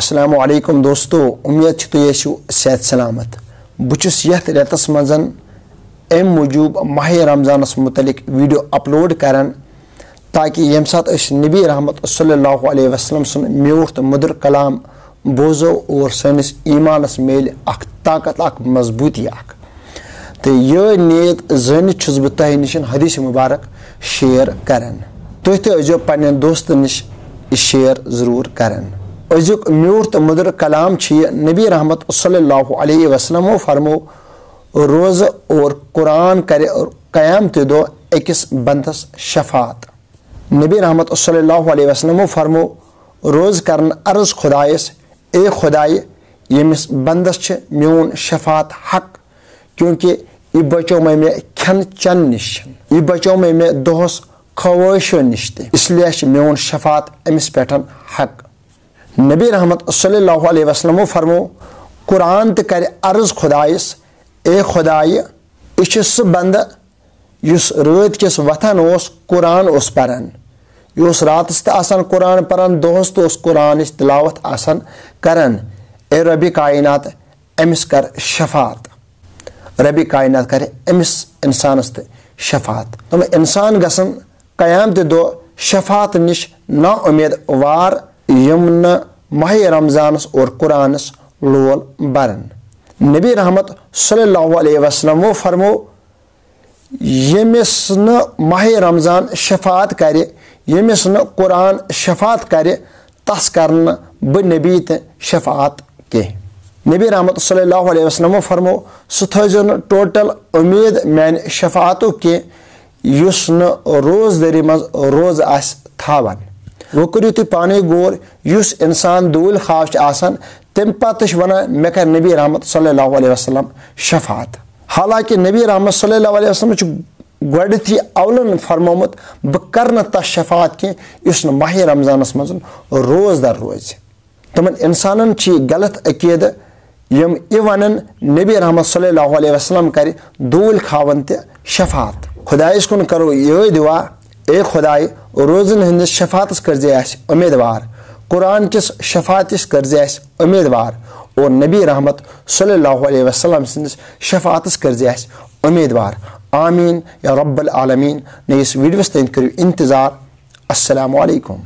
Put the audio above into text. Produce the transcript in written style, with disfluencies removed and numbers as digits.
अस्सलामु अलैकुम दोस्तों, उम्मीद तुम सेहत सलामत। बहुत यथ रेतस मज अम मूजूब माह रमज़ानस मुतलिक वीडियो अपलोड करान ताकि यम सात नबी रहमत सल्लल्लाहु अलैहि वसल्लम सुन म्यूठ तो मुदर कलाम बोजो और सनिस ईमानस मेल अख ताकत अख मजबूती अख। तो ये नीयत जान बह तह नश हदीस मुबारक शेयर करान। तुह तो पन्न दोस्तन नश शेयर जरूर करान। अजुक म्यूठ तो मुदर कलाम नबी रहमत सल्लल्लाहु अलैहि वसल्लम फरमो रोज़ और कुरान करे और क़यामत दो अकिस बंदस शफात। नबी रहमत सल्लल्लाहु अलैहि वसल्लम फरमो रोज़ करन अर्ज खुदायस, ए खुदाय यमिस बंदस म्यून शफात हक, क्योंकि यह बचो मे खन चन नश, यह बचो मे दोहस ख्वाहिशों नश, इसलिए म्यून शफात अमिस पे हक। नबी रहमत सल्लल्लाहु अलैहि वसल्लम फरमो कुरान तो कर अर्ज खुदायस, ए खुदाय यह सह बंद युस रात किस वथान कुरान पारान, यह रातस तो कुरान पारान, दोहस तो कुरान तिलावत करान। ए रबी कायनात अमिस कर शफात, रबी कायनात कर अमिस इंसानस तो शफात। तुम इंसान गसन क़यामत दो शफात निश ना उम्मीदवार यम न माह रमज़ानस और कुरानस लोल बरन। नबी रहमत सल्लल्लाहु अलैहि वसल्लम फरमो यमिस न माह रमज़ान शफात करे, यमिस न कुरान शफात करे, तस करन ब नबी त शफात के। नबी रहमत सल्लल्लाहु अलैहि वसल्लम फरमो सह थो न टोटल उम्मीद मैन शफातु के युस न रोजदारी मज रोज आस थावन। वो करू तुम पाने गौर, युस इंसान दूल ख्वाब आसान तम पत वन मे कर नबी रहमत सल्लल्लाहु अलैहि वसल्लम शफात। हालांकि नबी रहमत सल्लल्लाहु अलैहि वसल्लम गोडथी अवलन फरमोमुत बह कर तस शफात कि युस माह रमज़ानस मज रोज दर रोज। तमन इंसानन गलत अकीद यम वन नबी रहमत सल्लल्लाहु अलैहि वसल्लम कर दूल खावन त शफात। खुदाइस कुन करो ये दुआ, ए खुदाई रोजन हंदिस शफातस कर उम्मीदवार, कुरान किस शफातस कर उम्मीदवार और नबी रहमत सल्लल्लाहु अलैहि वसल्लम सिंदिस शफातस कर उम्मीदवार। आमीन या रब्बल आलमीन। नई वीडियोस तक करो इंतजार। अस्सलामु अलैकुम।